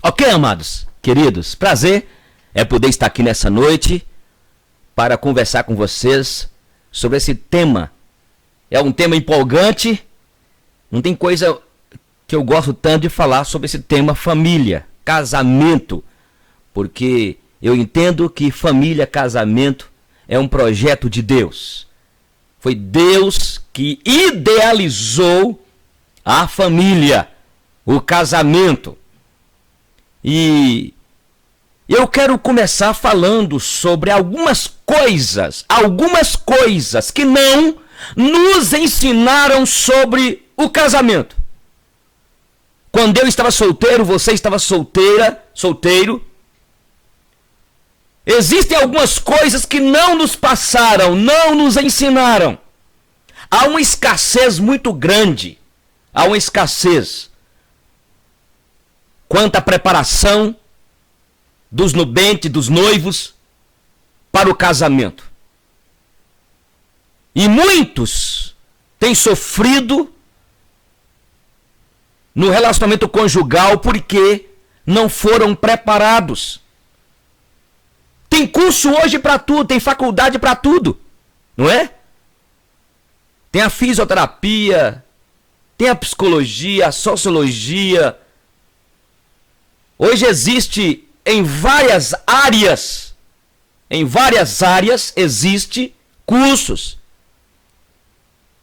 Ok, amados, queridos, prazer é poder estar aqui nessa noite para conversar com vocês sobre esse tema. É um tema empolgante, não tem coisa que eu gosto tanto de falar sobre esse tema família, casamento, porque eu entendo que família, casamento é um projeto de Deus. Foi Deus que idealizou a família, o casamento. E eu quero começar falando sobre algumas coisas que não nos ensinaram sobre o casamento. Quando eu estava solteiro, você estava solteiro, existem algumas coisas que não nos passaram, não nos ensinaram. Há uma escassez muito grande, quanto à preparação dos nubentes, dos noivos, para o casamento. E muitos têm sofrido no relacionamento conjugal porque não foram preparados. Tem curso hoje para tudo, tem faculdade para tudo, não é? Tem a fisioterapia, tem a psicologia, a sociologia. Hoje existe em várias áreas existe cursos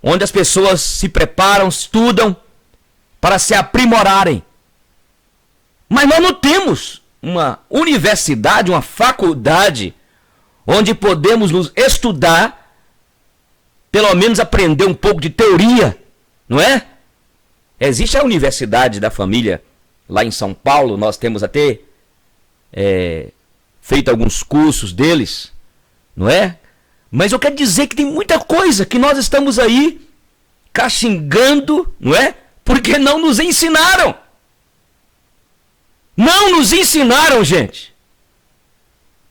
onde as pessoas se preparam, estudam para se aprimorarem. Mas nós não temos uma universidade, uma faculdade onde podemos nos estudar, pelo menos aprender um pouco de teoria, não é? Existe a Universidade da Família lá em São Paulo, nós temos até feito alguns cursos deles, não é? Mas eu quero dizer que tem muita coisa que nós estamos aí caxingando, não é? Porque não nos ensinaram. Não nos ensinaram, gente.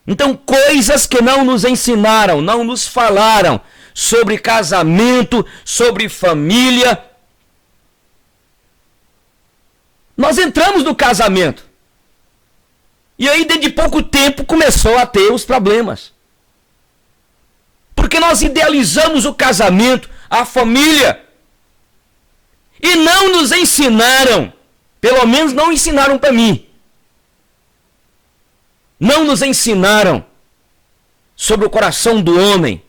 Então, coisas que não nos ensinaram, não nos falaram sobre casamento, sobre família. Nós entramos no casamento. E aí, dentro de pouco tempo, começou a ter os problemas. Porque nós idealizamos o casamento, a família. E não nos ensinaram, pelo menos não ensinaram para mim. Não nos ensinaram sobre o coração do homem,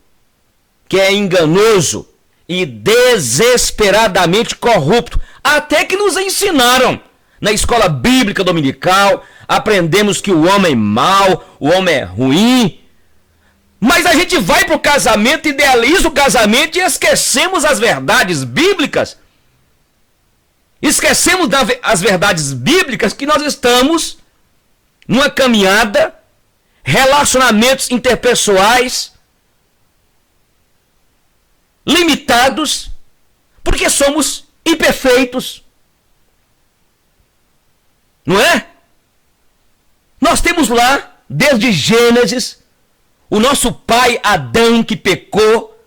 que é enganoso e desesperadamente corrupto. Até que nos ensinaram. Na escola bíblica dominical, aprendemos que o homem é mau, o homem é ruim. Mas a gente vai para o casamento, idealiza o casamento e esquecemos as verdades bíblicas. Esquecemos as verdades bíblicas que nós estamos numa caminhada, relacionamentos interpessoais limitados, porque somos imperfeitos. Não é? Nós temos lá, desde Gênesis, o nosso pai Adão que pecou,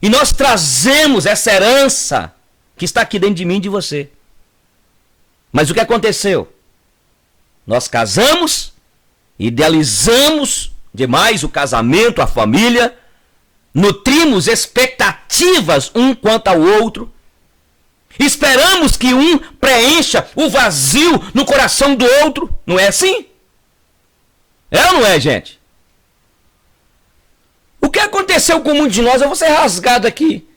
e nós trazemos essa herança que está aqui dentro de mim e de você. Mas o que aconteceu? Nós casamos, idealizamos demais o casamento, a família, nutrimos expectativas um quanto ao outro, esperamos que um preencha o vazio no coração do outro. Não é assim? É ou não é, gente? O que aconteceu com muitos de nós? Eu vou ser rasgado aqui.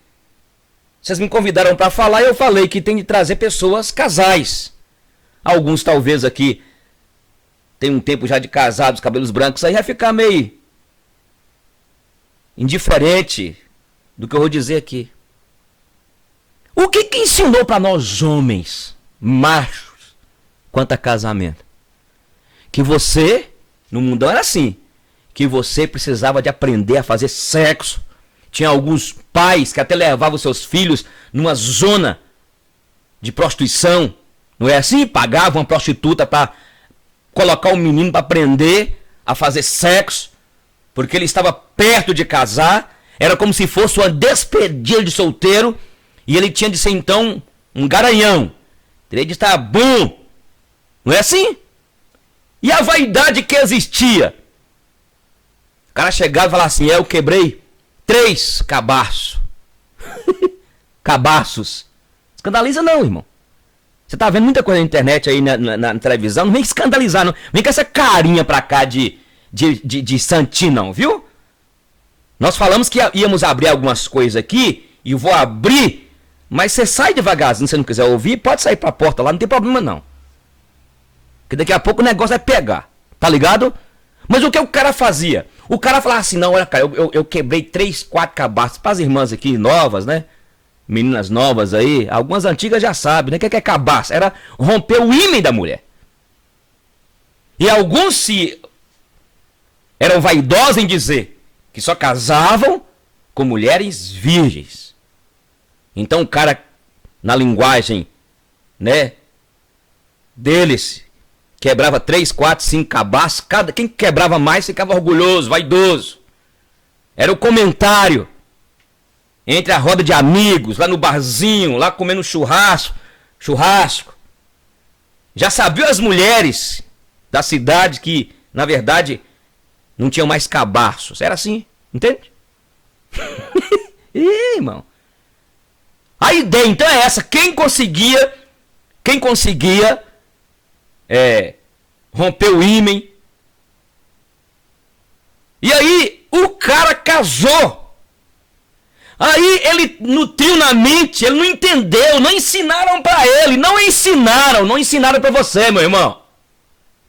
Vocês me convidaram para falar e eu falei que tem de trazer pessoas, casais. Alguns talvez aqui tem um tempo já de casados, cabelos brancos, aí vai ficar meio indiferente do que eu vou dizer aqui. O que ensinou para nós homens, machos, quanto a casamento? Que você, no mundão era assim, que você precisava de aprender a fazer sexo. Tinha alguns pais que até levavam seus filhos numa zona de prostituição. Não é assim? Pagavam uma prostituta para colocar o menino para aprender a fazer sexo, porque ele estava perto de casar. Era como se fosse uma despedida de solteiro. E ele tinha de ser, então, um garanhão. Teria de estar bom. Não é assim? E a vaidade que existia? O cara chegava e falava assim, eu quebrei 3 cabaços. Cabaços. Escandaliza não, irmão. Você tá vendo muita coisa na internet aí, na televisão, não vem escandalizar, não. Vem com essa carinha pra cá de santinho, não, viu? Nós falamos que íamos abrir algumas coisas aqui, e eu vou abrir, mas você sai devagarzinho, se você não quiser ouvir, pode sair pra porta lá, não tem problema não. Porque daqui a pouco o negócio vai pegar, tá ligado? Mas o que o cara fazia? O cara falava assim, não, olha cara, eu quebrei 3, 4 cabaços para as irmãs aqui novas, né? Meninas novas aí, algumas antigas já sabem, né? O que é cabaço? Era romper o ímen da mulher. E alguns se eram vaidosos em dizer que só casavam com mulheres virgens. Então o cara, na linguagem, né, deles, quebrava 3, 4, 5 cabaços. Quem quebrava mais ficava orgulhoso, vaidoso. Era o comentário entre a roda de amigos, lá no barzinho, lá comendo churrasco. Já sabiam as mulheres da cidade que, na verdade, não tinham mais cabaços. Era assim, entende? Ih, irmão. A ideia então é essa. Quem conseguia romper o ímen. E aí o cara casou. Aí ele nutriu na mente, ele não entendeu, não ensinaram pra ele, não ensinaram pra você, meu irmão.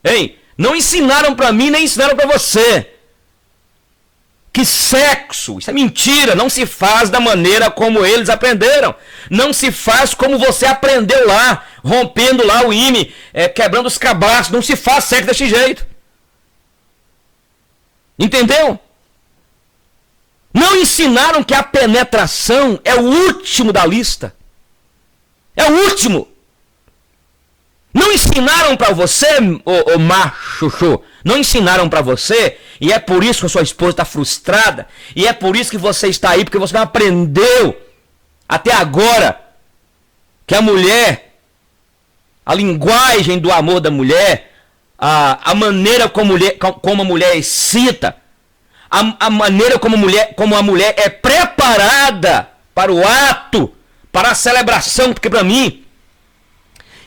Hein? Não ensinaram pra mim, nem ensinaram pra você. Que sexo, isso é mentira, não se faz da maneira como eles aprenderam. Não se faz como você aprendeu lá, rompendo lá o ímen, quebrando os cabaços. Não se faz sexo desse jeito. Entendeu? Não ensinaram que a penetração é o último da lista. É o último. Não ensinaram pra você, ô macho, não ensinaram pra você, e é por isso que a sua esposa está frustrada, e é por isso que você está aí, porque você não aprendeu até agora que a mulher, a linguagem do amor da mulher, a maneira como a mulher excita, a maneira como a mulher é preparada para o ato, para a celebração, porque para mim,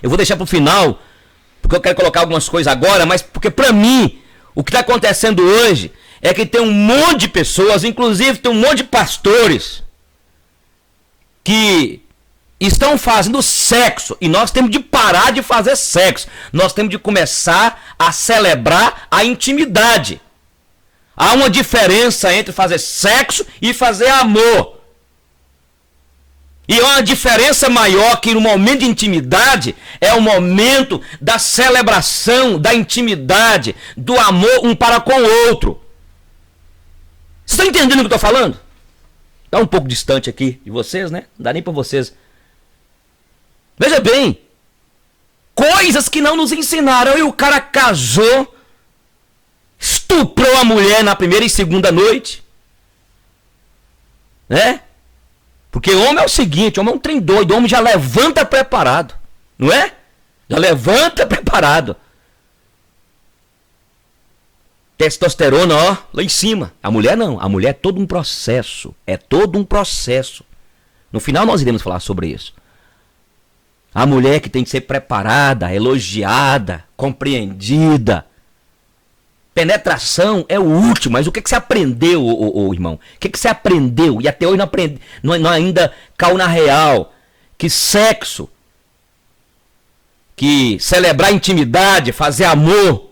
eu vou deixar para o final, porque eu quero colocar algumas coisas agora, mas porque para mim, o que está acontecendo hoje é que tem um monte de pessoas, inclusive tem um monte de pastores, que estão fazendo sexo, e nós temos de parar de fazer sexo, nós temos de começar a celebrar a intimidade. Há uma diferença entre fazer sexo e fazer amor. E há uma diferença maior que no momento de intimidade é o momento da celebração, da intimidade, do amor um para com o outro. Vocês estão entendendo o que eu estou falando? Está um pouco distante aqui de vocês, né? Não dá nem para vocês. Veja bem, coisas que não nos ensinaram. E o cara casou, estuprou a mulher na primeira e segunda noite, né? Porque homem é o seguinte, homem é um trem doido, homem já levanta preparado, não é? Já levanta preparado. Testosterona, ó, lá em cima. A mulher não, a mulher é todo um processo, No final nós iremos falar sobre isso. A mulher que tem que ser preparada, elogiada, compreendida. Penetração é o último, mas o que você aprendeu, irmão? O que você aprendeu? E até hoje não aprende, não ainda caiu na real. Que sexo, que celebrar intimidade, fazer amor,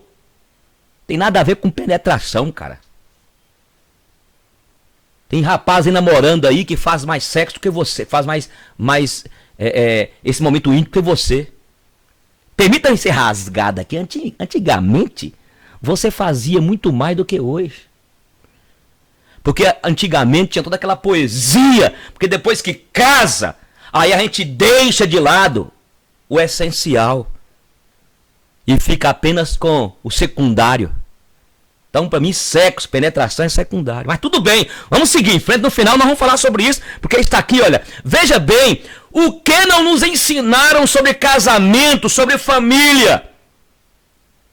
tem nada a ver com penetração, cara. Tem rapaz aí namorando aí que faz mais sexo do que você, faz mais esse momento íntimo que você. Permita-me ser rasgada aqui. Antigamente, você fazia muito mais do que hoje. Porque antigamente tinha toda aquela poesia. Porque depois que casa, aí a gente deixa de lado o essencial. E fica apenas com o secundário. Então, para mim, sexo, penetração é secundário. Mas tudo bem, vamos seguir em frente. No final nós vamos falar sobre isso. Porque está aqui, olha. Veja bem, o que não nos ensinaram sobre casamento, sobre família.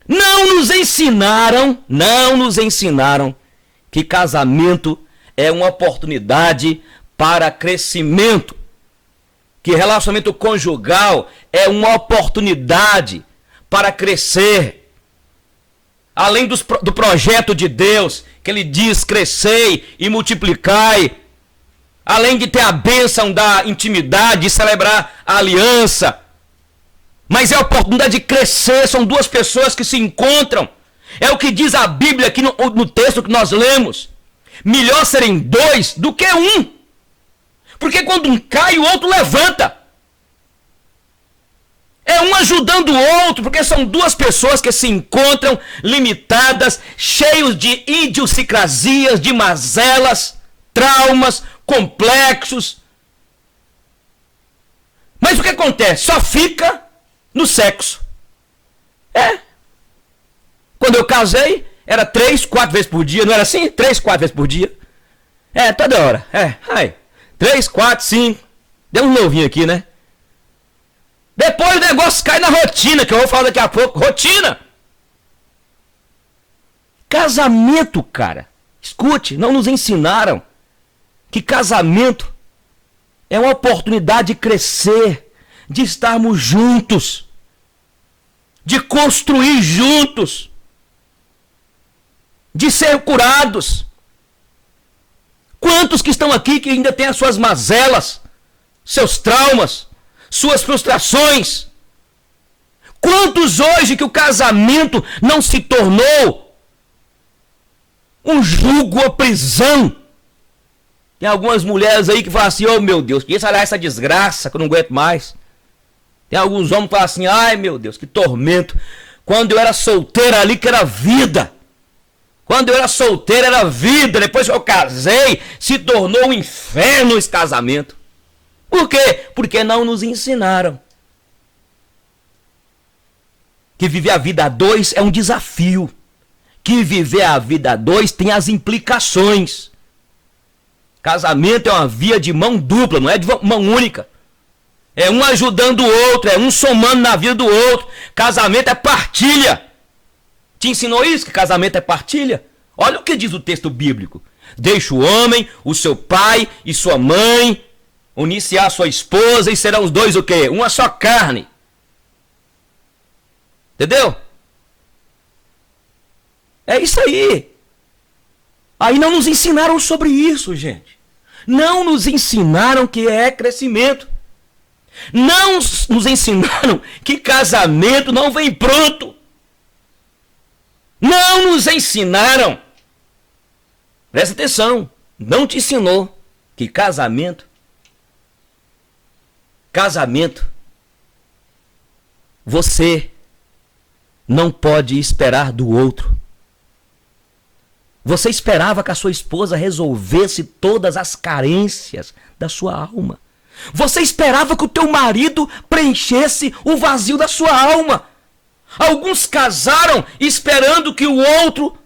Não nos nos ensinaram que casamento é uma oportunidade para crescimento, que relacionamento conjugal é uma oportunidade para crescer. Além do projeto de Deus, que ele diz: crescei e multiplicai. Além de ter a bênção da intimidade, de celebrar a aliança. Mas é a oportunidade de crescer, são duas pessoas que se encontram. É o que diz a Bíblia aqui no texto que nós lemos. Melhor serem dois do que um. Porque quando um cai, o outro levanta. É um ajudando o outro, porque são duas pessoas que se encontram limitadas, cheios de idiosincrasias, de mazelas, traumas, complexos. Mas o que acontece? Só fica no sexo. Quando eu casei, era 3, 4 vezes por dia, não era assim? 3, 4 vezes por dia. Toda hora. 3, 4, 5. Deu um novinho aqui, né? Depois o negócio cai na rotina, que eu vou falar daqui a pouco. Rotina. Casamento, cara. Escute, não nos ensinaram que casamento é uma oportunidade de crescer, de estarmos juntos, de construir juntos, de ser curados. Quantos que estão aqui que ainda têm as suas mazelas, seus traumas, suas frustrações? Quantos hoje que o casamento não se tornou um jugo ou prisão? Tem algumas mulheres aí que falam assim: oh meu Deus, que essa desgraça que eu não aguento mais. Tem alguns homens que falam assim: ai meu Deus, que tormento. Quando eu era solteira ali que era vida. Quando eu era solteira era vida. Depois que eu casei, se tornou um inferno esse casamento. Por quê? Porque não nos ensinaram que viver a vida a dois é um desafio. Que viver a vida a dois tem as implicações. Casamento é uma via de mão dupla, não é de mão única. É um ajudando o outro, é um somando na vida do outro. Casamento é partilha. Te ensinou isso, que casamento é partilha? Olha o que diz o texto bíblico. Deixa o homem, o seu pai e sua mãe, unir-se à sua esposa e serão os dois o quê? Uma só carne. Entendeu? É isso aí. Aí não nos ensinaram sobre isso, gente. Não nos ensinaram que é crescimento. Não nos ensinaram que casamento não vem pronto. Não nos ensinaram. Presta atenção. Não te ensinou que casamento, você não pode esperar do outro. Você esperava que a sua esposa resolvesse todas as carências da sua alma. Você esperava que o teu marido preenchesse o vazio da sua alma. Alguns casaram esperando que o outro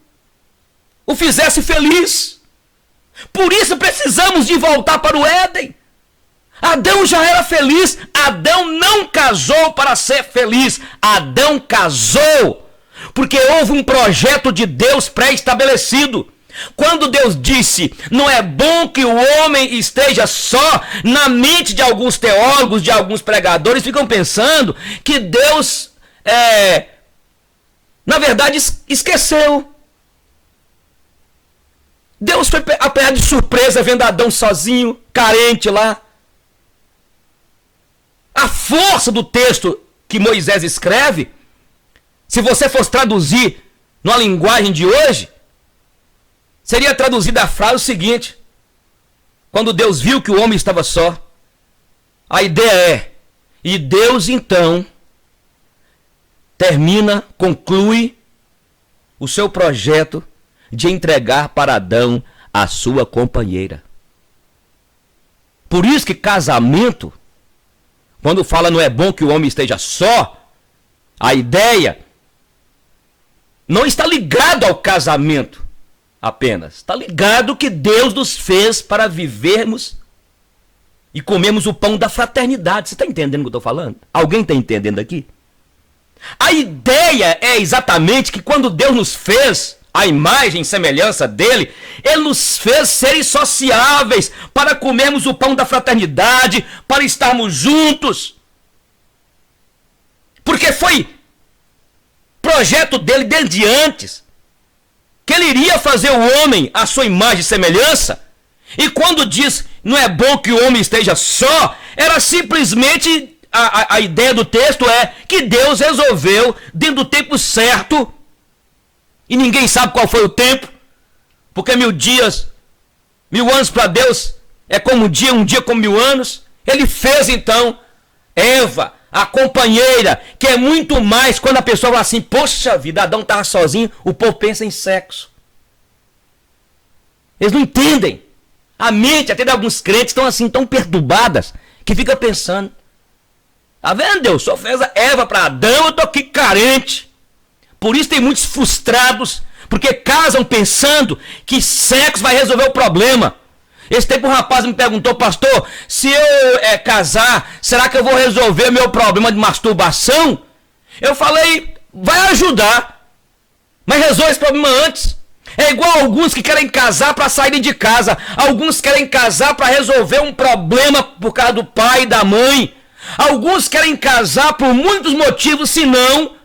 o fizesse feliz. Por isso precisamos de voltar para o Éden. Adão já era feliz. Adão não casou para ser feliz. Adão casou porque houve um projeto de Deus pré-estabelecido. Quando Deus disse: não é bom que o homem esteja só, na mente de alguns teólogos, de alguns pregadores, ficam pensando que Deus, na verdade, esqueceu. Deus foi apanhado de surpresa vendo Adão sozinho, carente lá. A força do texto que Moisés escreve, se você fosse traduzir numa linguagem de hoje, seria traduzida a frase o seguinte: quando Deus viu que o homem estava só, a ideia é, e Deus então conclui o seu projeto de entregar para Adão a sua companheira. Por isso que casamento, quando fala não é bom que o homem esteja só, a ideia não está ligado ao casamento apenas. Está ligado que Deus nos fez para vivermos e comermos o pão da fraternidade. Você está entendendo o que eu estou falando? Alguém está entendendo aqui? A ideia é exatamente que quando Deus nos fez a imagem e semelhança dele, ele nos fez seres sociáveis para comermos o pão da fraternidade, para estarmos juntos. Porque foi projeto dele desde antes que ele iria fazer o homem à sua imagem e semelhança. E quando diz não é bom que o homem esteja só, era simplesmente a ideia do texto é que Deus resolveu dentro do tempo certo. E ninguém sabe qual foi o tempo, porque 1000 dias, 1000 anos para Deus é como um dia como 1000 anos. Ele fez então Eva, a companheira, que é muito mais quando a pessoa fala assim, poxa vida, Adão estava sozinho, o povo pensa em sexo. Eles não entendem. A mente até de alguns crentes estão assim, tão perturbadas, que fica pensando, tá vendo Deus, só fez a Eva para Adão, eu tô aqui carente. Por isso tem muitos frustrados, porque casam pensando que sexo vai resolver o problema. Esse tempo um rapaz me perguntou, pastor, se eu casar, será que eu vou resolver meu problema de masturbação? Eu falei, vai ajudar, mas resolve esse problema antes. É igual alguns que querem casar para saírem de casa. Alguns querem casar para resolver um problema por causa do pai e da mãe. Alguns querem casar por muitos motivos, senão...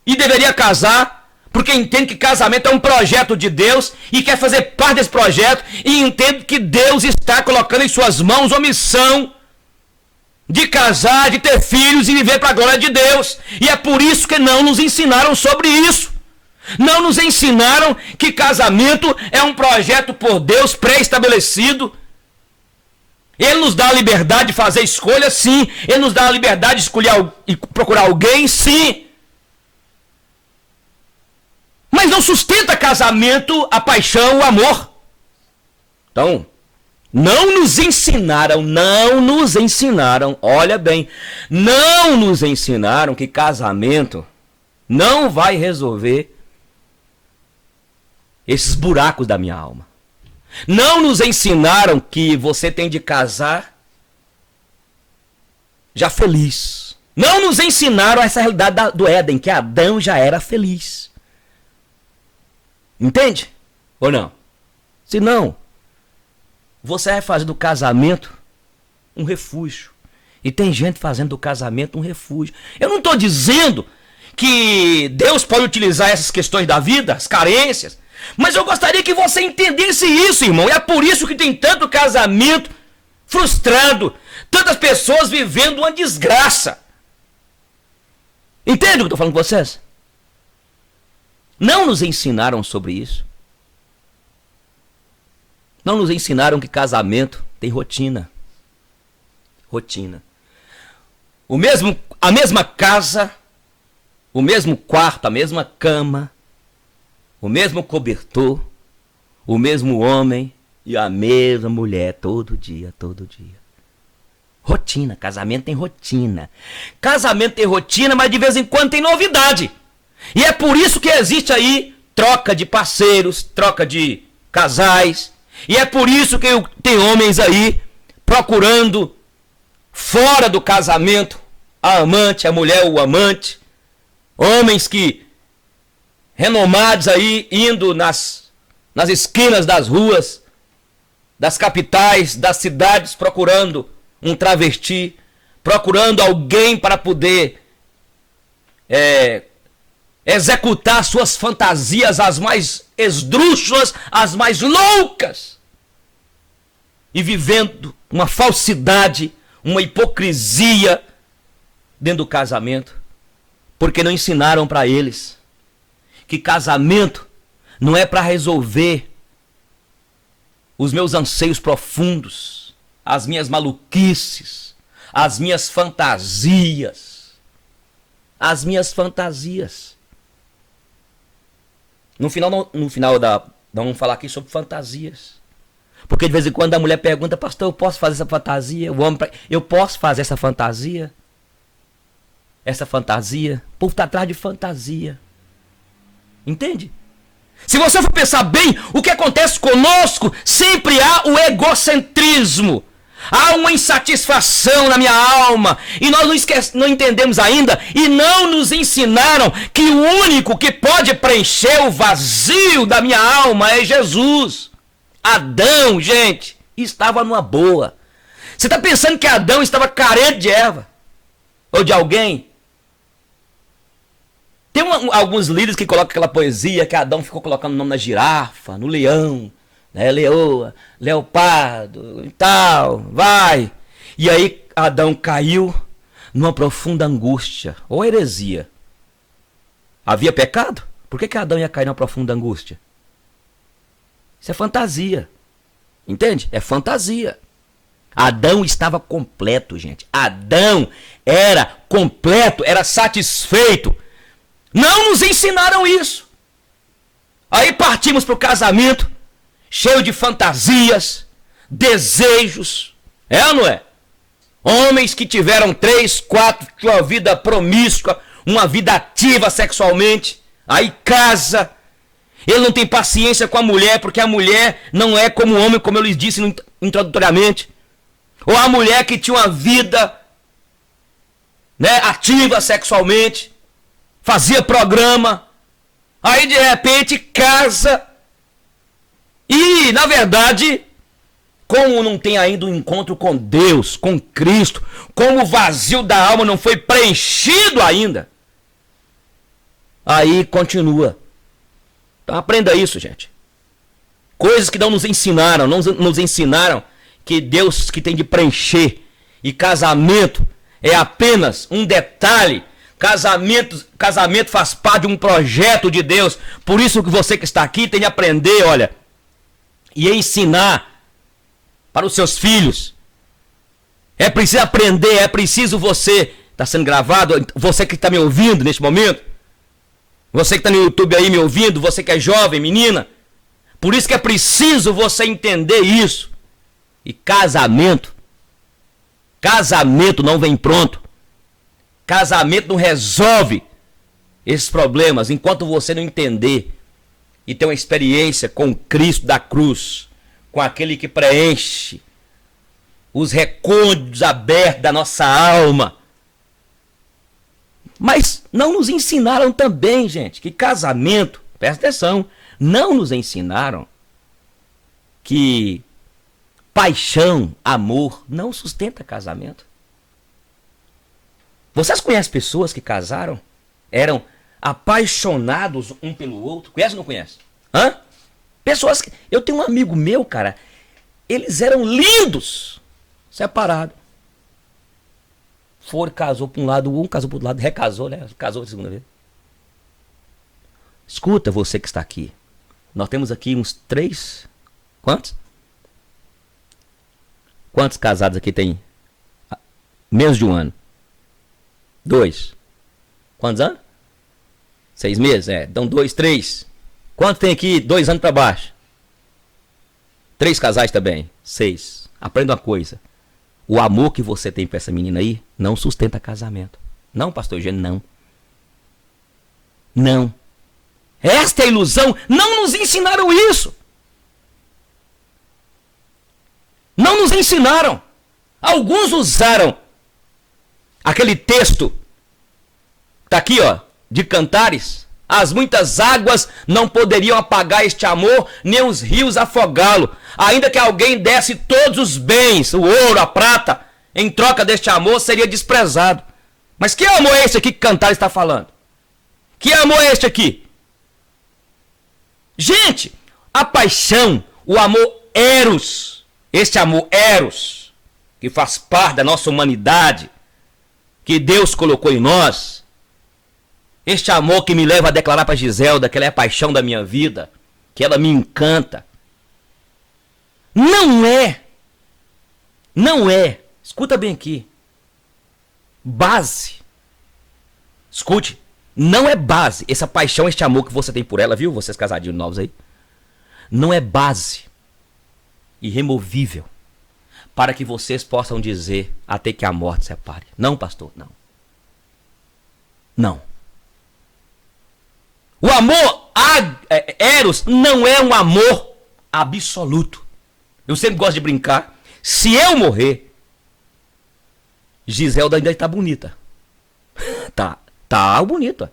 E deveria casar, porque entende que casamento é um projeto de Deus e quer fazer parte desse projeto e entende que Deus está colocando em suas mãos a missão de casar, de ter filhos e viver para a glória de Deus. E é por isso que não nos ensinaram sobre isso. Não nos ensinaram que casamento é um projeto por Deus pré-estabelecido. Ele nos dá a liberdade de fazer escolha, sim. Ele nos dá a liberdade de escolher e procurar alguém, sim. Mas não sustenta casamento a paixão, o amor. Então, não nos ensinaram, olha bem, não nos ensinaram que casamento não vai resolver esses buracos da minha alma. Não nos ensinaram que você tem de casar já feliz. Não nos ensinaram essa realidade do Éden, que Adão já era feliz. Entende? Ou não? Se não, você vai fazer do casamento um refúgio. E tem gente fazendo do casamento um refúgio. Eu não estou dizendo que Deus pode utilizar essas questões da vida, as carências, mas eu gostaria que você entendesse isso, irmão. E é por isso que tem tanto casamento frustrado, tantas pessoas vivendo uma desgraça. Entende o que eu estou falando com vocês? Não nos ensinaram sobre isso. Não nos ensinaram que casamento tem rotina. Rotina. A mesma casa, o mesmo quarto, a mesma cama, o mesmo cobertor, o mesmo homem e a mesma mulher todo dia, todo dia. Rotina, casamento tem rotina. Casamento tem rotina, mas de vez em quando tem novidade. E é por isso que existe aí troca de parceiros, troca de casais. E é por isso que tem homens aí procurando fora do casamento a amante, a mulher ou o amante. Homens que renomados aí indo nas esquinas das ruas, das capitais, das cidades, procurando um travesti, procurando alguém para poder executar suas fantasias, as mais esdrúxulas, as mais loucas, e vivendo uma falsidade, uma hipocrisia dentro do casamento, porque não ensinaram para eles que casamento não é para resolver os meus anseios profundos, as minhas maluquices, as minhas fantasias. As minhas fantasias. No final vamos falar aqui sobre fantasias. Porque de vez em quando a mulher pergunta, pastor, eu posso fazer essa fantasia? O homem, eu posso fazer essa fantasia? Essa fantasia? O povo está atrás de fantasia. Entende? Se você for pensar bem, o que acontece conosco, sempre há o egocentrismo. Há uma insatisfação na minha alma. E nós não entendemos ainda e não nos ensinaram que o único que pode preencher o vazio da minha alma é Jesus. Adão, gente, estava numa boa. Você está pensando que Adão estava carente de Eva? Ou de alguém? Tem alguns líderes que colocam aquela poesia que Adão ficou colocando o nome na girafa, no leão, né? Leoa, leopardo e tal, vai. E aí Adão caiu numa profunda angústia, ou heresia. Havia pecado? Por que Adão ia cair numa profunda angústia? Isso é fantasia. Entende? É fantasia. Adão estava completo, gente. Adão era completo, era satisfeito. Não nos ensinaram isso. Aí partimos para o casamento, cheio de fantasias, desejos. É ou não é? Homens que tiveram 3, 4, uma vida promíscua, uma vida ativa sexualmente. Aí casa. Ele não tem paciência com a mulher, porque a mulher não é como o homem, como eu lhes disse introdutoriamente. Ou a mulher que tinha uma vida, né, ativa sexualmente, fazia programa, aí de repente casa. E, na verdade, como não tem ainda um encontro com Deus, com Cristo, como o vazio da alma não foi preenchido ainda, aí continua. Então aprenda isso, gente. Coisas que não nos ensinaram, não nos ensinaram que Deus que tem de preencher. E casamento é apenas um detalhe. Casamento faz parte de um projeto de Deus. Por isso que você que está aqui tem de aprender, olha, e ensinar para os seus filhos. É preciso aprender, é preciso você, está sendo gravado, você que está me ouvindo neste momento, você que está no YouTube aí me ouvindo, você que é jovem, menina, por isso que é preciso você entender isso. E casamento não vem pronto. Casamento não resolve esses problemas enquanto você não entender e ter uma experiência com Cristo da cruz, com aquele que preenche os recônditos abertos da nossa alma. Mas não nos ensinaram também, gente, que casamento, presta atenção, não nos ensinaram que paixão, amor, não sustenta casamento. Vocês conhecem pessoas que casaram? Eram apaixonados um pelo outro? Conhece ou não conhece? Hã? Pessoas que... Eu tenho um amigo meu, cara, eles eram lindos, separados. Casou para um lado, um casou para o outro lado, recasou, né? Casou a segunda vez. Escuta, você que está aqui. Nós temos aqui uns 3... Quantos? Quantos casados aqui tem menos de um ano? 2. Quantos anos? 6 meses? É. Então 2, 3. Quantos tem aqui 2 anos para baixo? 3 casais também. 6. Aprenda uma coisa. O amor que você tem para essa menina aí não sustenta casamento. Não, pastor Eugênio, não. Não. Esta é a ilusão. Não nos ensinaram isso. Não nos ensinaram. Alguns usaram aquele texto, tá aqui, ó, de Cantares. As muitas águas não poderiam apagar este amor, nem os rios afogá-lo. Ainda que alguém desse todos os bens, o ouro, a prata, em troca deste amor, seria desprezado. Mas que amor é esse aqui que Cantares está falando? Que amor é este aqui? Gente, a paixão, o amor eros, este amor eros, que faz parte da nossa humanidade, que Deus colocou em nós, este amor que me leva a declarar para Giselda que ela é a paixão da minha vida, que ela me encanta, não é, escuta bem aqui, base, escute, não é base, essa paixão, este amor que você tem por ela, viu, vocês casadinhos novos aí, não é base irremovível para que vocês possam dizer até que a morte separe. Não, pastor, não. Não. O amor eros não é um amor absoluto. Eu sempre gosto de brincar. Se eu morrer, Giselda ainda está bonita. Tá bonita.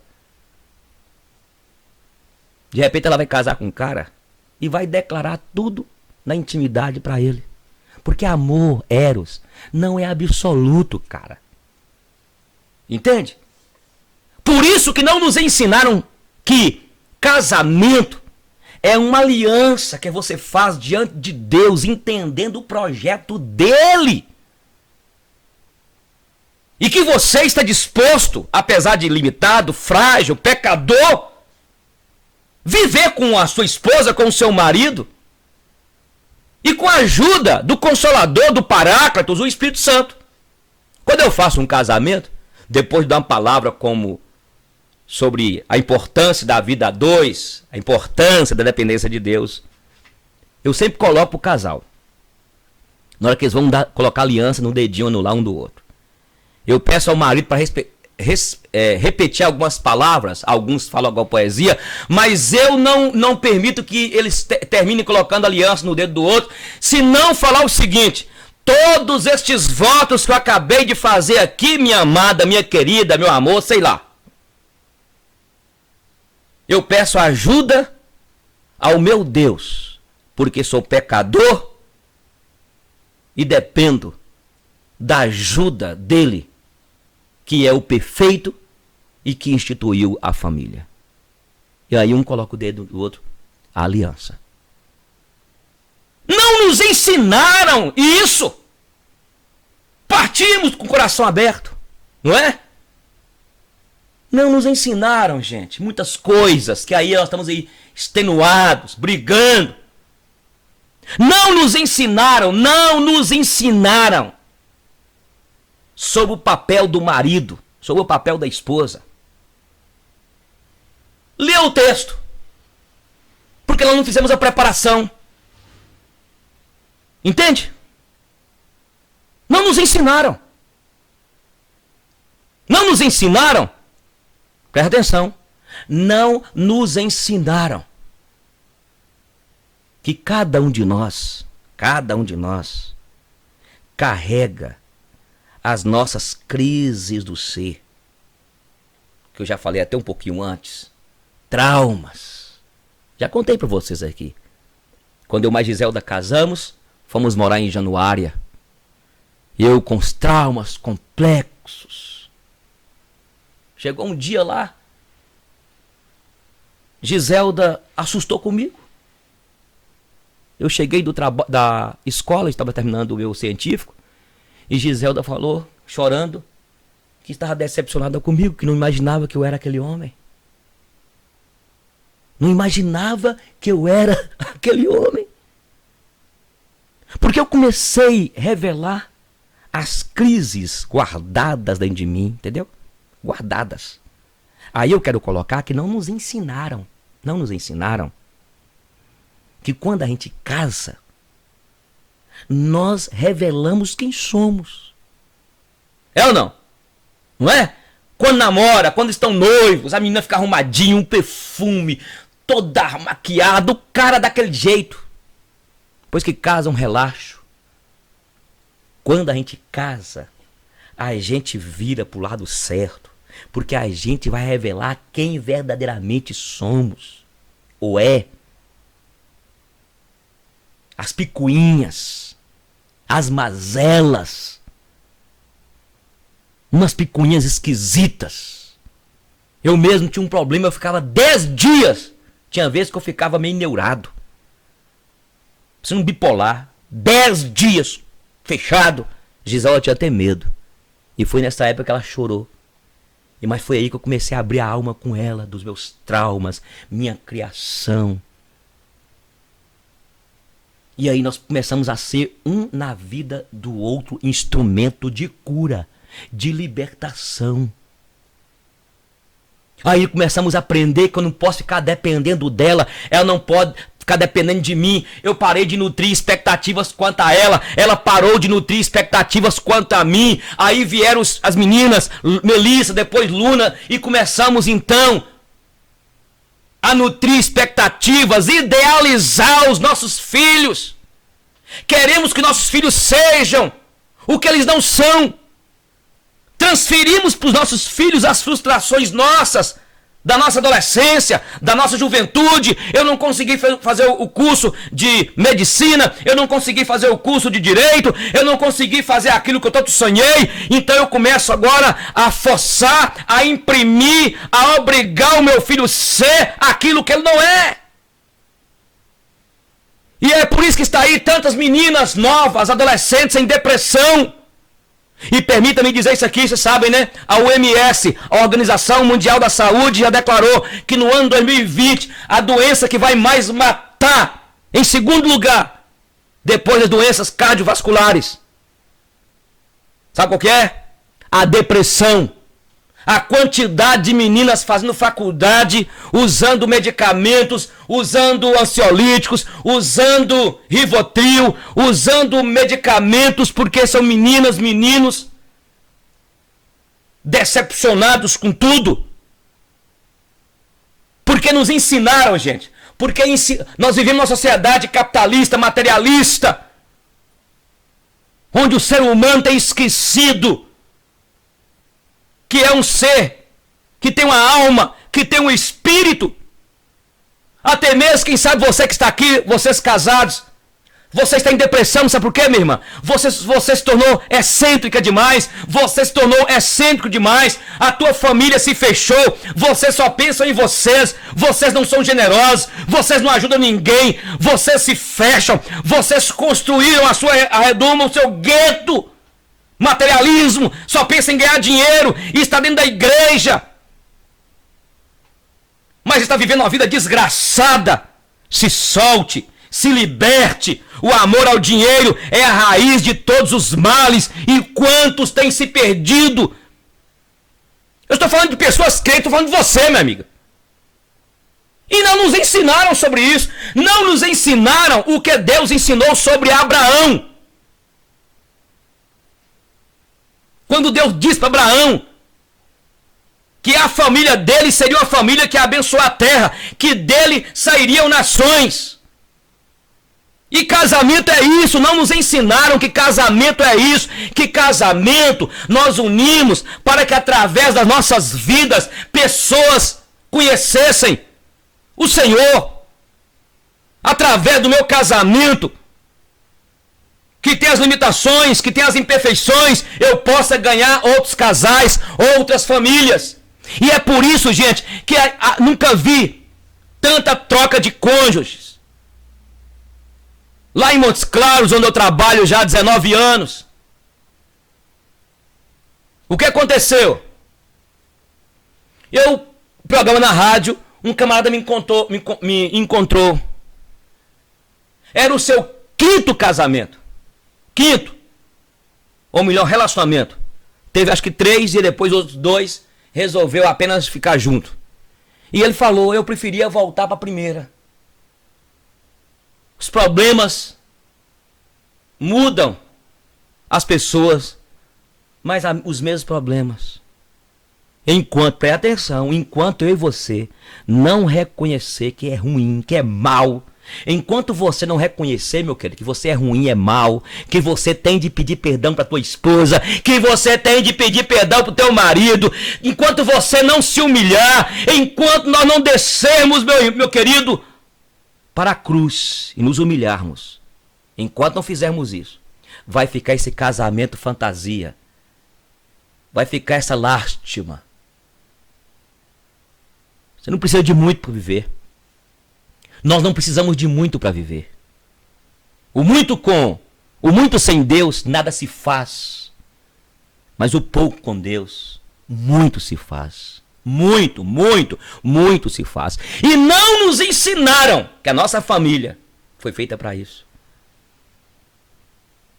De repente ela vai casar com um cara e vai declarar tudo na intimidade para ele. Porque amor, eros, não é absoluto, cara. Entende? Por isso que não nos ensinaram que casamento é uma aliança que você faz diante de Deus, entendendo o projeto dele. E que você está disposto, apesar de limitado, frágil, pecador, viver com a sua esposa, com o seu marido, e com a ajuda do Consolador, do Paráclitos, o Espírito Santo. Quando eu faço um casamento, depois de dar uma palavra como sobre a importância da vida a dois, a importância da dependência de Deus, eu sempre coloco o casal. Na hora que eles vão colocar aliança no dedinho, anular um do outro, eu peço ao marido para repetir algumas palavras, alguns falam alguma poesia, mas eu não permito que eles terminem colocando aliança no dedo do outro, se não falar o seguinte: todos estes votos que eu acabei de fazer aqui, minha amada, minha querida, meu amor, sei lá, eu peço ajuda ao meu Deus, porque sou pecador e dependo da ajuda dele, que é o perfeito e que instituiu a família. E aí um coloca o dedo do outro, a aliança. Não nos ensinaram isso. Partimos com o coração aberto, não é? Não nos ensinaram, gente, muitas coisas que aí nós estamos aí extenuados, brigando. Não nos ensinaram sobre o papel do marido, sobre o papel da esposa. Lê o texto, porque nós não fizemos a preparação. Entende? Não nos ensinaram. Não nos ensinaram. Presta atenção. Não nos ensinaram que cada um de nós carrega as nossas crises do ser, que eu já falei até um pouquinho antes, traumas. Já contei para vocês aqui. Quando eu e a Giselda casamos, fomos morar em Januária. Eu com os traumas complexos. Chegou um dia lá, Giselda assustou comigo. Eu cheguei da escola, estava terminando o meu científico, e Giselda falou, chorando, que estava decepcionada comigo, que não imaginava que eu era aquele homem. Não imaginava que eu era aquele homem. Porque eu comecei a revelar as crises guardadas dentro de mim, entendeu? Guardadas. Aí eu quero colocar que não nos ensinaram que quando a gente casa, nós revelamos quem somos. É ou não? Não é? Quando namora, quando estão noivos, a menina fica arrumadinha, um perfume, toda maquiada, o cara daquele jeito. Depois que casa, um relaxo. Quando a gente casa, a gente vira pro lado certo, porque a gente vai revelar quem verdadeiramente somos, ou é. As picuinhas, as mazelas, umas picuinhas esquisitas. Eu mesmo tinha um problema, eu ficava 10 dias. Tinha vezes que eu ficava meio neurado. Sendo bipolar. 10 dias fechado. Giselda tinha até medo. E foi nessa época que ela chorou. Mas foi aí que eu comecei a abrir a alma com ela, dos meus traumas, minha criação. E aí nós começamos a ser um na vida do outro, instrumento de cura, de libertação. Aí começamos a aprender que eu não posso ficar dependendo dela, ela não pode ficar dependendo de mim. Eu parei de nutrir expectativas quanto a ela, ela parou de nutrir expectativas quanto a mim. Aí vieram as meninas, Melissa, depois Luna, e começamos então a nutrir expectativas, idealizar os nossos filhos. Queremos que nossos filhos sejam o que eles não são. Transferimos para os nossos filhos as frustrações nossas, da nossa adolescência, da nossa juventude. Eu não consegui fazer o curso de medicina, eu não consegui fazer o curso de direito, eu não consegui fazer aquilo que eu tanto sonhei, então eu começo agora a forçar, a imprimir, a obrigar o meu filho a ser aquilo que ele não é. E é por isso que está aí tantas meninas novas, adolescentes em depressão. E permita-me dizer isso aqui, vocês sabem, né? A OMS, a Organização Mundial da Saúde, já declarou que no ano 2020, a doença que vai mais matar, em segundo lugar, depois das doenças cardiovasculares. Sabe qual que é? A depressão. A quantidade de meninas fazendo faculdade, usando medicamentos, usando ansiolíticos, usando Rivotril, usando medicamentos porque são meninas, meninos decepcionados com tudo. Porque nos ensinaram, gente. Porque nós vivemos numa sociedade capitalista, materialista, onde o ser humano tem esquecido que é um ser, que tem uma alma, que tem um espírito. Até mesmo, quem sabe você que está aqui, vocês casados, você está em depressão, sabe por quê, minha irmã? Você se tornou excêntrica demais, você se tornou excêntrico demais, a tua família se fechou, vocês só pensam em vocês não são generosos, vocês não ajudam ninguém, vocês se fecham, vocês construíram a sua redoma, o seu gueto. Materialismo, só pensa em ganhar dinheiro e está dentro da igreja, mas está vivendo uma vida desgraçada. Se solte, se liberte. O amor ao dinheiro é a raiz de todos os males. E quantos têm se perdido? Eu estou falando de pessoas crentes, estou falando de você, minha amiga. E não nos ensinaram sobre isso. Não nos ensinaram o que Deus ensinou sobre Abraão. Quando Deus disse para Abraão que a família dele seria uma família que ia abençoar a terra, que dele sairiam nações. E casamento é isso, não nos ensinaram que casamento é isso, que casamento nós unimos para que através das nossas vidas pessoas conhecessem o Senhor. Através do meu casamento, que tem as limitações, que tem as imperfeições, eu possa ganhar outros casais, outras famílias. E é por isso, gente, que nunca vi tanta troca de cônjuges. Lá em Montes Claros, onde eu trabalho já há 19 anos. O que aconteceu? Programa na rádio, um camarada me encontrou. Era o seu quinto casamento. Quinto, ou melhor, relacionamento. Teve acho que 3 e depois outros 2 resolveu apenas ficar junto. E ele falou, eu preferia voltar para a primeira. Os problemas mudam as pessoas, mas os mesmos problemas. Presta atenção, enquanto eu e você não reconhecer que é ruim, que é mal, enquanto você não reconhecer, meu querido, que você é ruim, é mal, que você tem de pedir perdão para tua esposa, que você tem de pedir perdão para o teu marido, enquanto você não se humilhar, enquanto nós não descermos, meu querido, para a cruz e nos humilharmos, enquanto não fizermos isso, vai ficar esse casamento fantasia, vai ficar essa lástima. Você não precisa de muito para viver. Nós não precisamos de muito para viver. O muito sem Deus, nada se faz. Mas o pouco com Deus, muito se faz. Muito, muito, muito se faz. E não nos ensinaram que a nossa família foi feita para isso.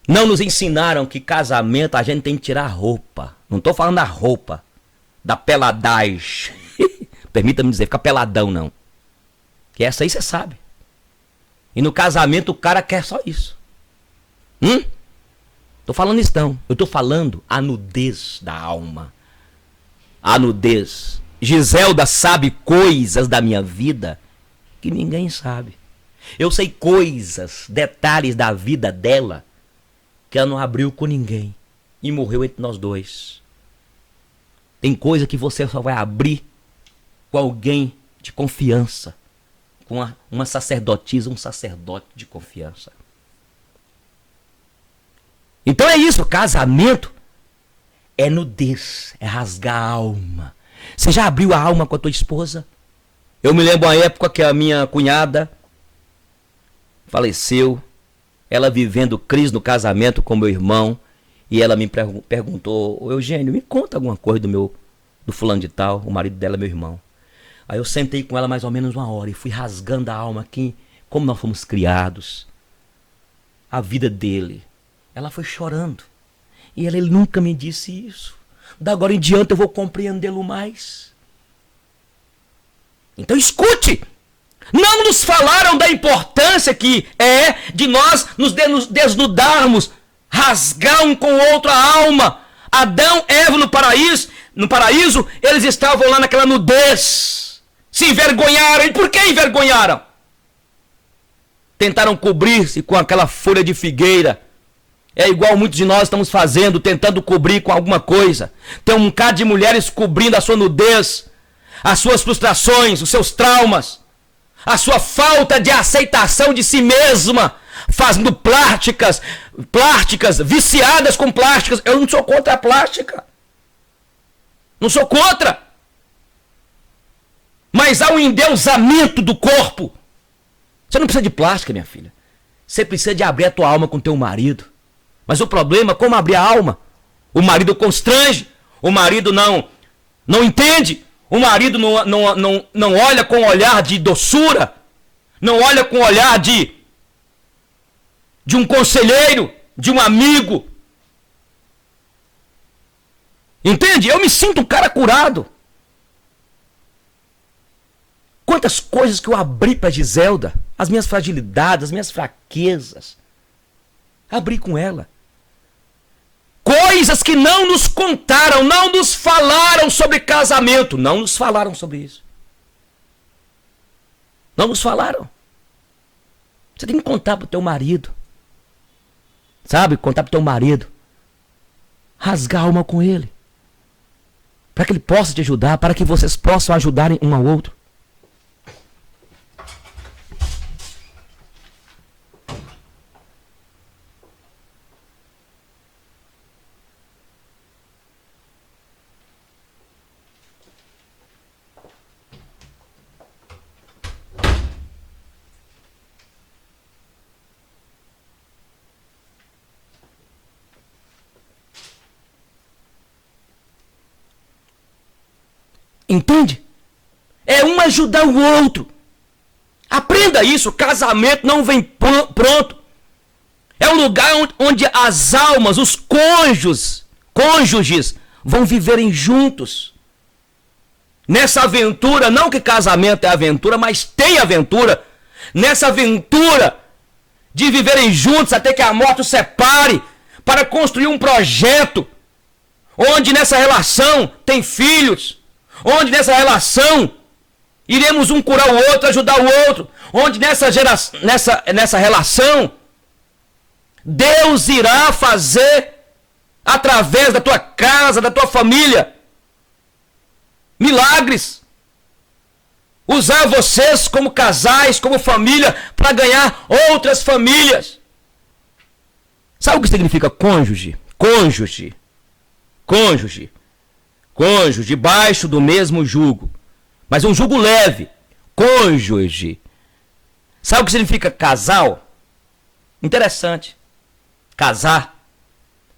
Não nos ensinaram que casamento a gente tem que tirar a roupa. Não estou falando da roupa, da peladagem. Permita-me dizer, fica peladão não. Que essa aí você sabe. E no casamento o cara quer só isso. Tô falando isso não. Eu tô falando a nudez da alma. A nudez. Giselda sabe coisas da minha vida que ninguém sabe. Eu sei coisas, detalhes da vida dela que ela não abriu com ninguém e morreu entre nós dois. Tem coisa que você só vai abrir com alguém de confiança, com uma sacerdotisa, um sacerdote de confiança. Então é isso, casamento é nudez, é rasgar a alma. Você já abriu a alma com a tua esposa? Eu me lembro uma época que a minha cunhada faleceu, ela vivendo crise no casamento com meu irmão, e ela me perguntou: Eugênio, me conta alguma coisa do fulano de tal. O marido dela é meu irmão. Aí eu sentei com ela mais ou menos 1 hora e fui rasgando a alma aqui, como nós fomos criados, a vida dele. Ela foi chorando, e ele nunca me disse isso. Da agora em diante eu vou compreendê-lo mais. Então escute! Não nos falaram da importância que é de nós nos desnudarmos, rasgar um com o outro a alma. Adão e Eva no paraíso, eles estavam lá naquela nudez. Se envergonharam. E por que envergonharam? Tentaram cobrir-se com aquela folha de figueira. É igual muitos de nós estamos fazendo, tentando cobrir com alguma coisa. Tem um bocado de mulheres cobrindo a sua nudez, as suas frustrações, os seus traumas, a sua falta de aceitação de si mesma, fazendo plásticas, viciadas com plásticas. Eu não sou contra a plástica. Não sou contra. Mas há um endeusamento do corpo. Você não precisa de plástica, minha filha. Você precisa de abrir a tua alma com teu marido. Mas o problema é como abrir a alma. O marido constrange, o marido não entende, o marido não olha com olhar de doçura, não olha com olhar de um conselheiro, de um amigo. Entende? Eu me sinto um cara curado. Quantas coisas que eu abri para Giselda, as minhas fragilidades, as minhas fraquezas, abri com ela. Coisas que não nos contaram, não nos falaram sobre casamento. Não nos falaram sobre isso. Não nos falaram. Você tem que contar pro teu marido. Sabe? Contar pro teu marido. Rasgar a alma com ele. Para que ele possa te ajudar, para que vocês possam ajudar um ao outro. Entende? É um ajudar o outro. Aprenda isso. Casamento não vem pronto. É um lugar onde as almas, os cônjuges vão viverem juntos. Nessa aventura, não que casamento é aventura, mas tem aventura. Nessa aventura de viverem juntos até que a morte os separe, para construir um projeto onde nessa relação tem filhos, onde nessa relação iremos um curar o outro, ajudar o outro, onde nessa relação Deus irá fazer através da tua casa, da tua família, milagres. Usar vocês como casais, como família, para ganhar outras famílias. Sabe o que significa cônjuge? Cônjuge, debaixo do mesmo jugo. Mas um jugo leve. Cônjuge. Sabe o que significa casal? Interessante. Casar.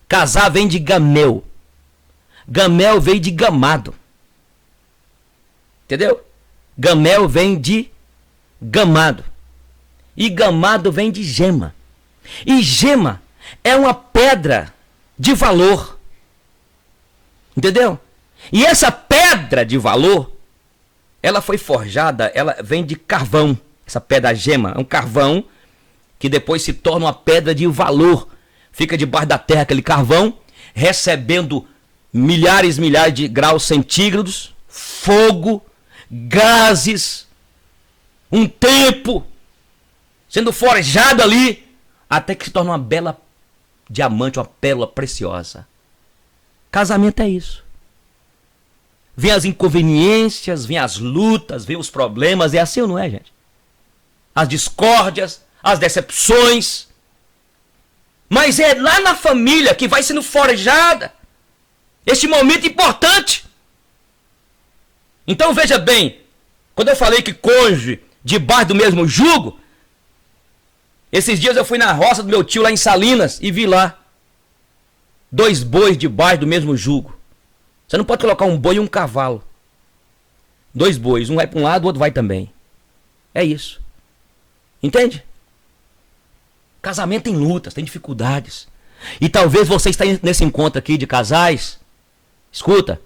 Casar vem de gamel. Gamel vem de gamado. Entendeu? Gamel vem de gamado. E gamado vem de gema. E gema é uma pedra de valor. Entendeu? E essa pedra de valor, ela foi forjada, ela vem de carvão. Essa pedra gema é um carvão que depois se torna uma pedra de valor. Fica debaixo da terra aquele carvão, recebendo milhares de graus centígrados, fogo, gases, um tempo. sendo forjado ali, até que se torna uma bela diamante, uma pérola preciosa. Casamento é isso. Vem as inconveniências, vem as lutas, vem os problemas, é assim ou não é, gente? As discórdias, as decepções. Mas é lá na família que vai sendo forjada este momento importante. Então veja bem, quando eu falei que cônjuge debaixo do mesmo jugo, esses dias eu fui na roça do meu tio lá em Salinas e vi lá 2 bois debaixo do mesmo jugo. Você não pode colocar um boi e um cavalo. 2 bois, um vai para um lado, o outro vai também. É isso. Entende? Casamento tem lutas, tem dificuldades. E talvez você esteja nesse encontro aqui de casais. Escuta.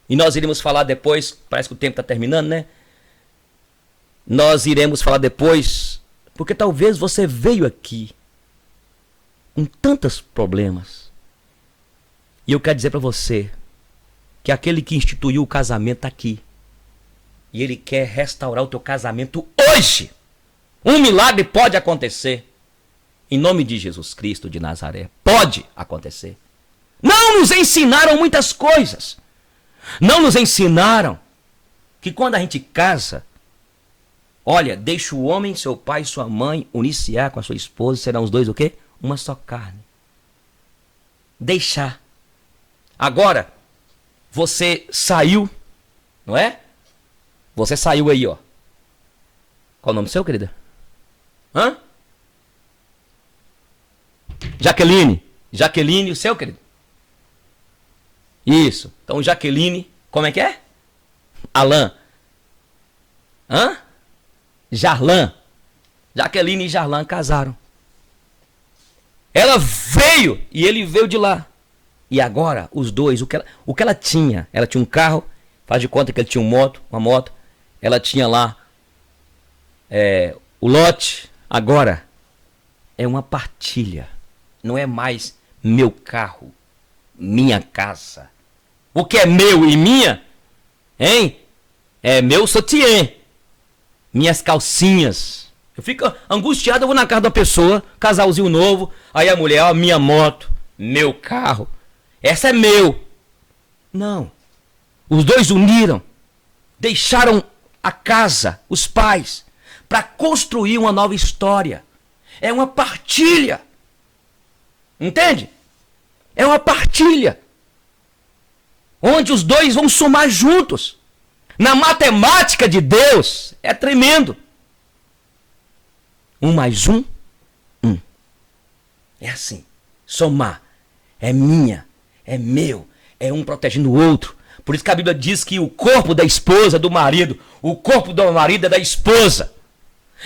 E nós iremos falar depois, parece que o tempo está terminando, né? Nós iremos falar depois, porque talvez você veio aqui com tantos problemas. E eu quero dizer para você que aquele que instituiu o casamento está aqui. E ele quer restaurar o teu casamento hoje. Um milagre pode acontecer. Em nome de Jesus Cristo de Nazaré. Pode acontecer. Não nos ensinaram muitas coisas. Não nos ensinaram que quando a gente casa, olha, deixa o homem, seu pai e sua mãe unir-se-á com a sua esposa, serão os dois o quê? Uma só carne. Deixar. Agora, você saiu, não é? Você saiu aí, ó. Qual o nome seu, querida? Hã? Jaqueline. Jaqueline, o seu, querido? Isso. Então, Jaqueline, como é que é? Alain. Hã? Jarlan. Jaqueline e Jarlan casaram. Ela veio e ele veio de lá. E agora, os dois, o que ela tinha um carro, faz de conta que ele tinha uma moto. Ela tinha lá o lote. Agora, é uma partilha. Não é mais meu carro, minha casa. O que é meu e minha, hein? É meu sutiã, minhas calcinhas. Eu fico angustiado, eu vou na casa da pessoa, casalzinho novo, aí a mulher, ó, minha moto, meu carro, essa é meu. Não. Os dois uniram, deixaram a casa, os pais, para construir uma nova história. É uma partilha. Entende? É uma partilha. Onde os dois vão somar juntos. Na matemática de Deus, é tremendo. 1 mais 1, 1. É assim. Somar. É minha, é meu, é um protegendo o outro. Por isso que a Bíblia diz que o corpo da esposa é do marido, o corpo do marido é da esposa.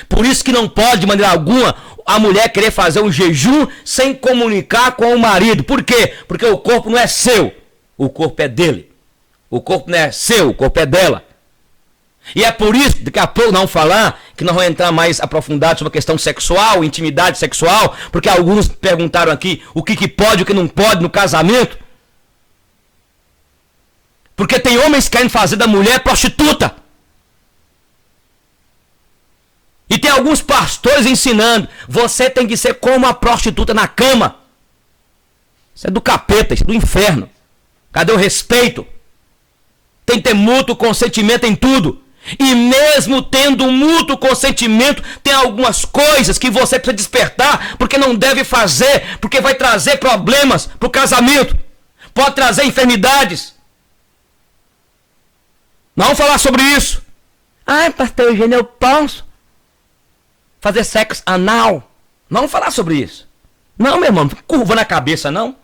Por isso que não pode, de maneira alguma, a mulher querer fazer um jejum sem comunicar com o marido. Por quê? Porque o corpo não é seu, o corpo é dele. O corpo não é seu, o corpo é dela. E é por isso, daqui a pouco não falar, que nós vamos entrar mais aprofundado sobre a questão sexual, intimidade sexual, porque alguns perguntaram aqui o que pode e o que não pode no casamento. Porque tem homens que querem fazer da mulher prostituta. E tem alguns pastores ensinando, você tem que ser como a prostituta na cama. Isso é do capeta, isso é do inferno. Cadê o respeito? Tem que ter mútuo consentimento em tudo. E mesmo tendo um mútuo consentimento, tem algumas coisas que você precisa despertar, porque não deve fazer, porque vai trazer problemas para o casamento. Pode trazer enfermidades. Não vamos falar sobre isso. Ai, pastor Eugênio, eu posso fazer sexo anal? Não vamos falar sobre isso. Não, meu irmão, curva na cabeça, não.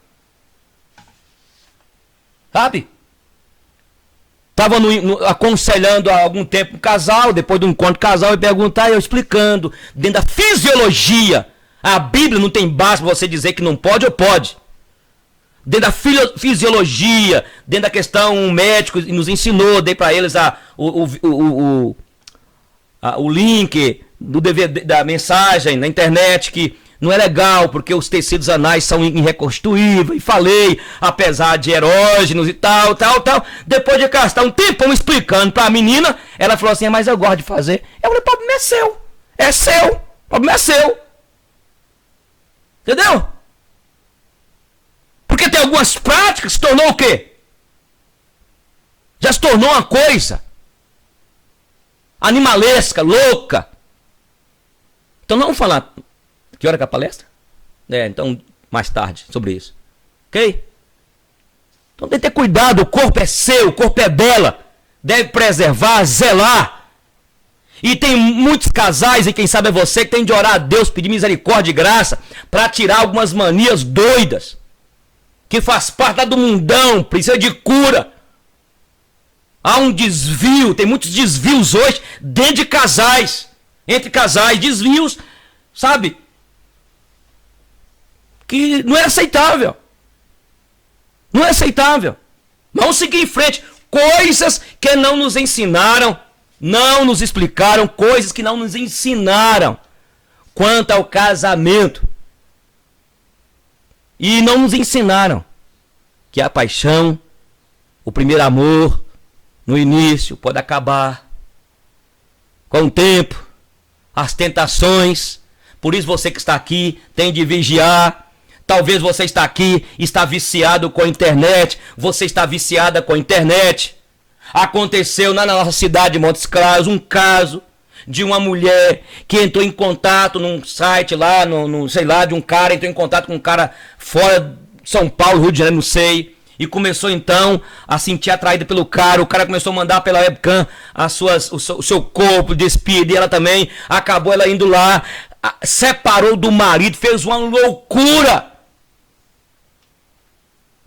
Sabe? Estava aconselhando há algum tempo um casal, depois do encontro casal, e perguntar, eu explicando, dentro da fisiologia. A Bíblia não tem base para você dizer que não pode ou pode. Dentro da fisiologia, dentro da questão, um médico nos ensinou, dei para eles o link do DVD, da mensagem na internet, que não é legal, porque os tecidos anais são irreconstruíveis, e falei, apesar de erógenos e tal. Depois de gastar um tempão explicando pra menina, ela falou assim, mas eu gosto de fazer. Eu falei, problema é seu, O problema é seu. Entendeu? Porque tem algumas práticas que se tornou o quê? Já se tornou uma coisa animalesca, louca. Então não vamos falar. Que hora que é a palestra? Então mais tarde sobre isso. Ok? Então tem que ter cuidado, o corpo é seu, o corpo é dela. Deve preservar, zelar. E tem muitos casais, e quem sabe é você, que tem de orar a Deus, pedir misericórdia e graça, para tirar algumas manias doidas, que faz parte do mundão, precisa de cura. Há um desvio, tem muitos desvios hoje, dentro de casais, entre casais, desvios, sabe? Que não é aceitável. Não é aceitável. Vamos seguir em frente. Coisas que não nos ensinaram, não nos explicaram, coisas que não nos ensinaram quanto ao casamento. E não nos ensinaram que a paixão, o primeiro amor, no início pode acabar com o tempo, as tentações. Por isso você que está aqui tem de vigiar. Talvez você está aqui, está viciado com a internet, você está viciada com a internet. Aconteceu na nossa cidade de Montes Claros um caso de uma mulher que entrou em contato num site lá, sei lá, de um cara, entrou em contato com um cara fora de São Paulo, Rio de Janeiro, não sei, e começou então a sentir atraída pelo cara. O cara começou a mandar pela webcam o seu corpo, despir ela também, acabou ela indo lá, separou do marido, fez uma loucura.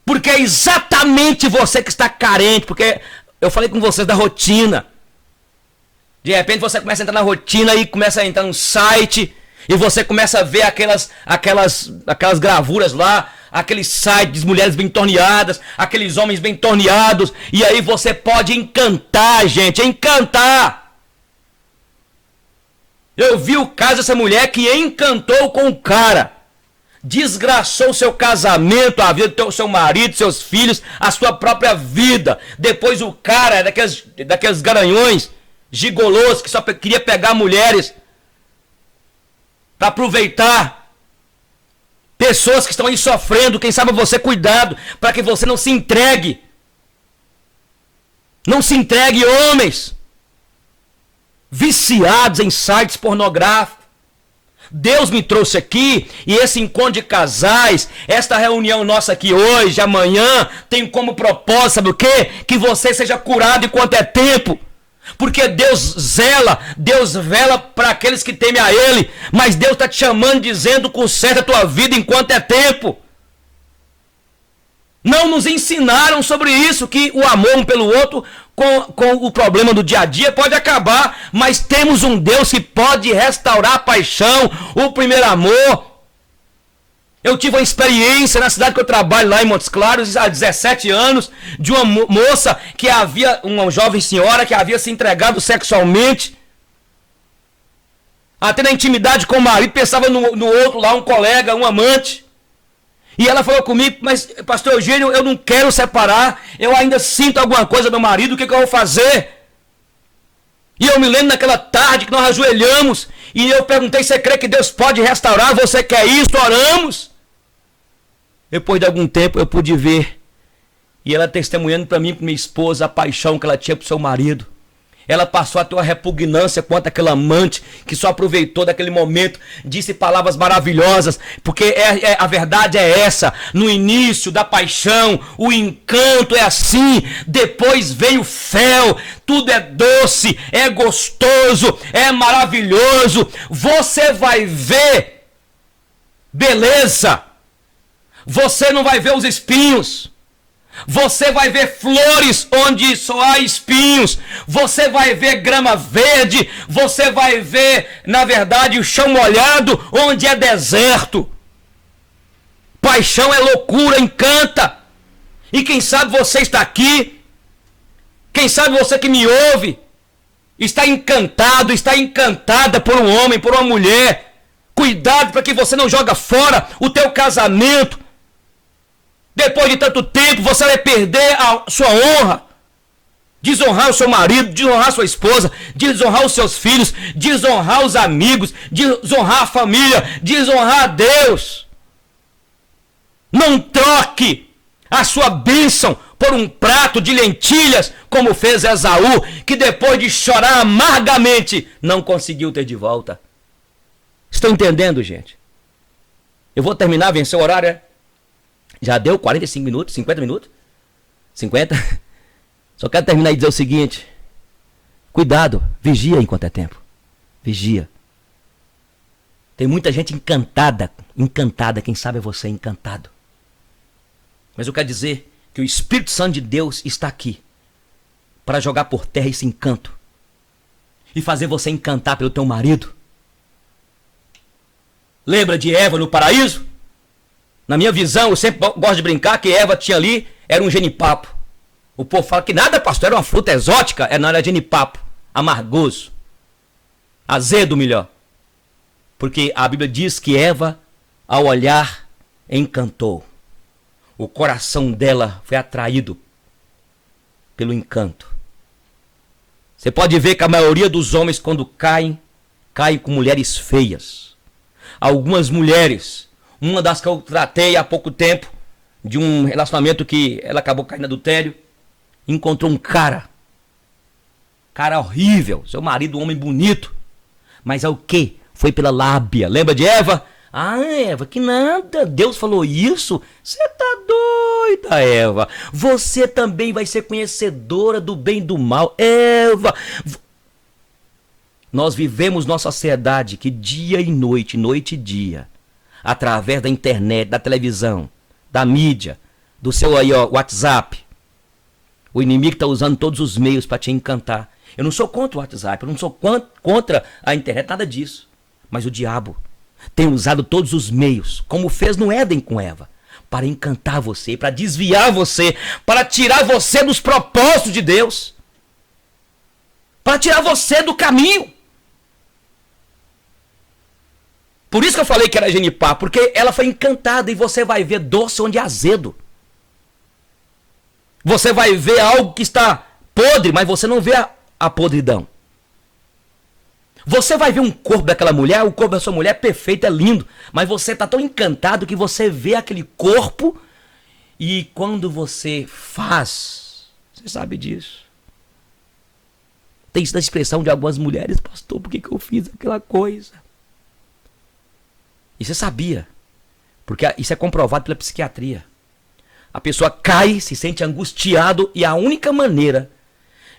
Porque é exatamente você que está carente, porque eu falei com vocês da rotina. De repente você começa a entrar na rotina e começa a entrar no site e você começa a ver aquelas gravuras lá, aqueles sites de mulheres bem torneadas, aqueles homens bem torneados, e aí você pode encantar, gente, encantar. Eu vi o caso dessa mulher que encantou com o cara. Desgraçou o seu casamento, a vida do seu marido, seus filhos, a sua própria vida. Depois o cara é daqueles garanhões, gigolôs, que só queria pegar mulheres para aproveitar. Pessoas que estão aí sofrendo, quem sabe você, cuidado, para que você não se entregue. Não se entregue, homens viciados em sites pornográficos. Deus me trouxe aqui, e esse encontro de casais, esta reunião nossa aqui hoje, amanhã, tem como propósito, sabe o quê? Que você seja curado enquanto é tempo. Porque Deus vela para aqueles que temem a Ele, mas Deus está te chamando, dizendo, conserta a tua vida enquanto é tempo. Não nos ensinaram sobre isso, que o amor um pelo outro, com o problema do dia a dia, pode acabar, mas temos um Deus que pode restaurar a paixão, o primeiro amor. Eu tive uma experiência na cidade que eu trabalho, lá em Montes Claros, há 17 anos, de uma moça que havia, uma jovem senhora que havia se entregado sexualmente, até na intimidade com o marido, pensava no outro lá, um colega, um amante. E ela falou comigo, mas pastor Eugênio, eu não quero separar, eu ainda sinto alguma coisa do meu marido, o que eu vou fazer? E eu me lembro naquela tarde que nós ajoelhamos, e eu perguntei, você crê que Deus pode restaurar? Você quer isso? Oramos. Depois de algum tempo eu pude ver, e ela testemunhando para mim, para minha esposa, a paixão que ela tinha para o seu marido. Ela passou a ter uma repugnância contra aquele amante que só aproveitou daquele momento, disse palavras maravilhosas, porque a verdade é essa: no início da paixão, o encanto é assim, depois vem o fel, tudo é doce, é gostoso, é maravilhoso, você vai ver beleza, você não vai ver os espinhos. Você vai ver flores onde só há espinhos. Você vai ver grama verde. Você vai ver, na verdade, o chão molhado onde é deserto. Paixão é loucura, encanta. E quem sabe você está aqui. Quem sabe você que me ouve está encantado, está encantada por um homem, por uma mulher. Cuidado para que você não joga fora o teu casamento. Depois de tanto tempo, você vai perder a sua honra. desonrar o seu marido, desonrar a sua esposa, desonrar os seus filhos, desonrar os amigos, desonrar a família, desonrar a Deus. Não troque a sua bênção por um prato de lentilhas, como fez Esaú, que depois de chorar amargamente, não conseguiu ter de volta. Estão entendendo, gente? Eu vou terminar, vencer o horário. Já deu 45 minutos, 50 minutos? 50? Só quero terminar e dizer o seguinte. Cuidado, vigia enquanto é tempo. Vigia. Tem muita gente encantada, quem sabe é você encantado. Mas eu quero dizer que o Espírito Santo de Deus está aqui para jogar por terra esse encanto e fazer você encantar pelo teu marido. Lembra de Eva no paraíso? Na minha visão, eu sempre gosto de brincar que Eva tinha ali, era um genipapo. O povo fala que nada, pastor, era uma fruta exótica. Não, era genipapo, amargoso, azedo melhor. Porque a Bíblia diz que Eva, ao olhar, encantou. O coração dela foi atraído pelo encanto. Você pode ver que a maioria dos homens, quando caem com mulheres feias. Algumas mulheres, uma das que eu tratei há pouco tempo, de um relacionamento que ela acabou caindo no adultério, encontrou um cara horrível, seu marido, um homem bonito, mas é o quê? Foi pela lábia. Lembra de Eva? Ah, Eva, que nada, Deus falou isso? Você tá doida, Eva. Você também vai ser conhecedora do bem e do mal. Eva, nós vivemos nossa sociedade que dia e noite e dia, através da internet, da televisão, da mídia, do seu aí, ó, WhatsApp. O inimigo está usando todos os meios para te encantar. Eu não sou contra o WhatsApp, eu não sou contra a internet, nada disso. Mas o diabo tem usado todos os meios, como fez no Éden com Eva, para encantar você, para desviar você, para tirar você dos propósitos de Deus, para tirar você do caminho. Por isso que eu falei que era genipapo, porque ela foi encantada e você vai ver doce onde é azedo. Você vai ver algo que está podre, mas você não vê a podridão. Você vai ver um corpo daquela mulher, o corpo da sua mulher é perfeito, é lindo, mas você está tão encantado que você vê aquele corpo e quando você faz, você sabe disso. Tem isso da expressão de algumas mulheres, pastor, por que eu fiz aquela coisa? E você sabia, porque isso é comprovado pela psiquiatria. A pessoa cai, se sente angustiado e a única maneira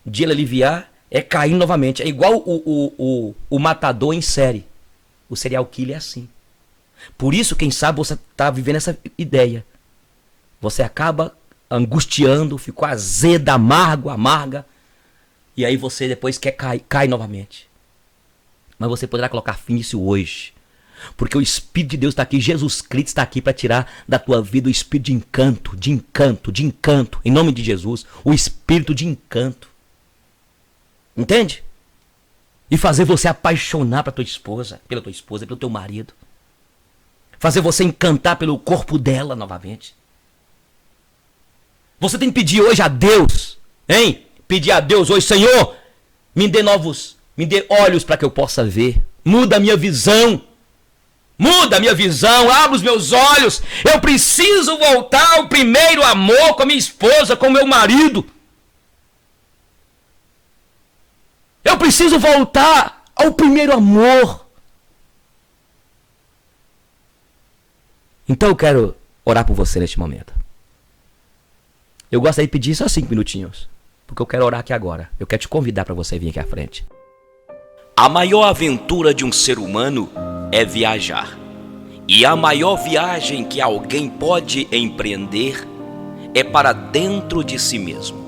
de ele aliviar é cair novamente. É igual o matador em série. O serial killer é assim. Por isso, quem sabe você está vivendo essa ideia. Você acaba angustiando, ficou azeda, amarga. E aí você depois quer cai novamente. Mas você poderá colocar fim nisso hoje. Porque o Espírito de Deus está aqui, Jesus Cristo está aqui para tirar da tua vida o espírito de encanto, em nome de Jesus, o espírito de encanto. Entende? E fazer você apaixonar pela tua esposa, pelo teu marido. Fazer você encantar pelo corpo dela novamente. Você tem que pedir hoje a Deus, hein? Pedir a Deus hoje, Senhor, me dê olhos para que eu possa ver. Muda a minha visão. Abre os meus olhos. Eu preciso voltar ao primeiro amor com a minha esposa, com o meu marido. Eu preciso voltar ao primeiro amor. Então eu quero orar por você neste momento. Eu gostaria de pedir só 5 minutinhos, porque eu quero orar aqui agora. Eu quero te convidar para você vir aqui à frente. A maior aventura de um ser humano é viajar. E a maior viagem que alguém pode empreender é para dentro de si mesmo.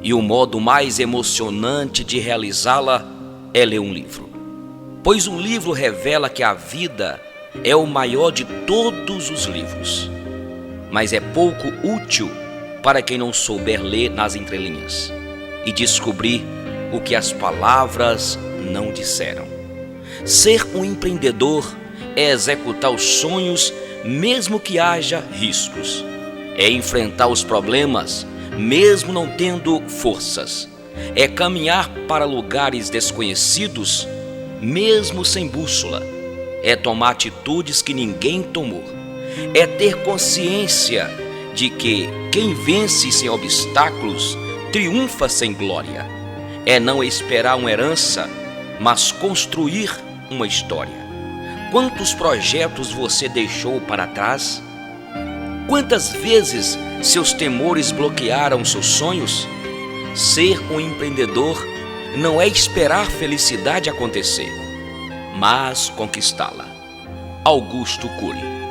E o modo mais emocionante de realizá-la é ler um livro. Pois um livro revela que a vida é o maior de todos os livros. Mas é pouco útil para quem não souber ler nas entrelinhas e descobrir o que as palavras não disseram. Ser um empreendedor é executar os sonhos mesmo que haja riscos. É enfrentar os problemas mesmo não tendo forças. é caminhar para lugares desconhecidos, mesmo sem bússola. É tomar atitudes que ninguém tomou. É ter consciência de que quem vence sem obstáculos triunfa sem glória. É não esperar uma herança, mas construir uma história. Quantos projetos você deixou para trás? Quantas vezes seus temores bloquearam seus sonhos? Ser um empreendedor não é esperar felicidade acontecer, mas conquistá-la. Augusto Cury.